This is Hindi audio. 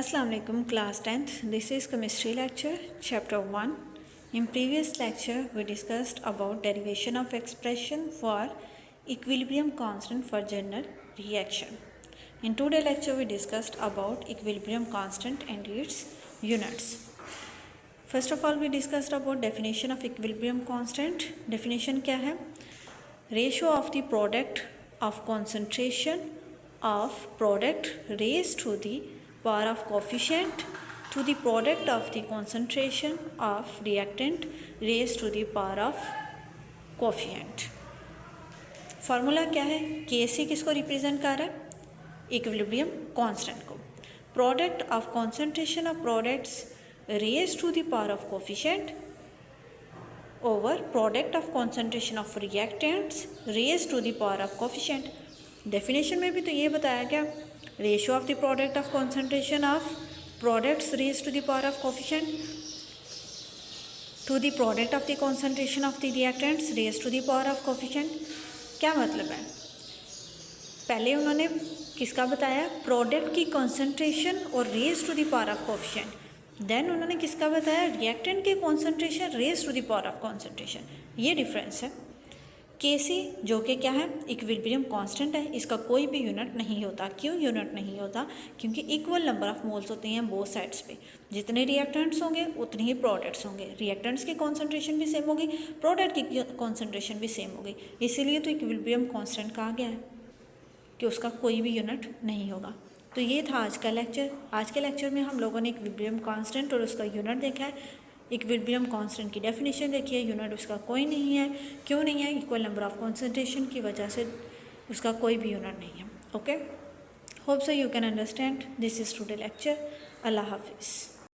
Assalamu alaikum class 10th. This is chemistry lecture chapter 1. In previous lecture we discussed about derivation of expression for equilibrium constant for general reaction. In today's lecture we discussed about equilibrium constant and its units. First of all we discussed about definition of equilibrium constant. Definition क्या है? Ratio of the product of concentration of product raised to the power of coefficient to the product of the concentration of reactant raised to the power of coefficient. Formula क्या है? Kc किसको रिप्रेजेंट कर रहा है? इक्विलिब्रियम कांस्टेंट को. Product of concentration of products raise to the power of coefficient over product of concentration of reactants raise to the power of coefficient. Definition में भी तो ये बताया गया, ratio of the product of concentration of products raise to the power of coefficient to the product of the concentration of the reactants raise to the power of coefficient. क्या मतलब है? पहले उन्होंने किसका बताया? प्रोडक्ट की कॉन्सेंट्रेशन और raise to the power of coefficient. Then उन्होंने किसका बताया? रिएक्टेंट के concentration raise to the power of concentration. ये डिफरेंस है. Kc जो कि क्या है? इक्विलिब्रियम कांस्टेंट है. इसका कोई भी यूनिट नहीं होता. क्यों यूनिट नहीं होता? क्योंकि इक्वल नंबर ऑफ मोल्स होते हैं बोथ साइड्स पे. जितने रिएक्टेंट्स होंगे उतने ही प्रोडक्ट्स होंगे. रिएक्टेंट्स की कॉन्सेंट्रेशन भी सेम होगी, प्रोडक्ट की कॉन्सेंट्रेशन भी सेम होगी. इसीलिए तो इक्विलिब्रियम कांस्टेंट कहा गया है कि उसका कोई भी यूनिट नहीं होगा. तो ये था आज का लेक्चर. आज के लेक्चर में हम लोगों ने इक्विलिब्रियम कांस्टेंट और उसका यूनिट देखा है. इक्विलिब्रियम कांस्टेंट की डेफिनेशन देखिए. यूनिट उसका कोई नहीं है. क्यों नहीं है? इक्वल नंबर ऑफ कॉन्सेंट्रेशन की वजह से उसका कोई भी यूनिट नहीं है. Okay, hope so you can understand. This is today lecture. अल्लाह हाफिज़.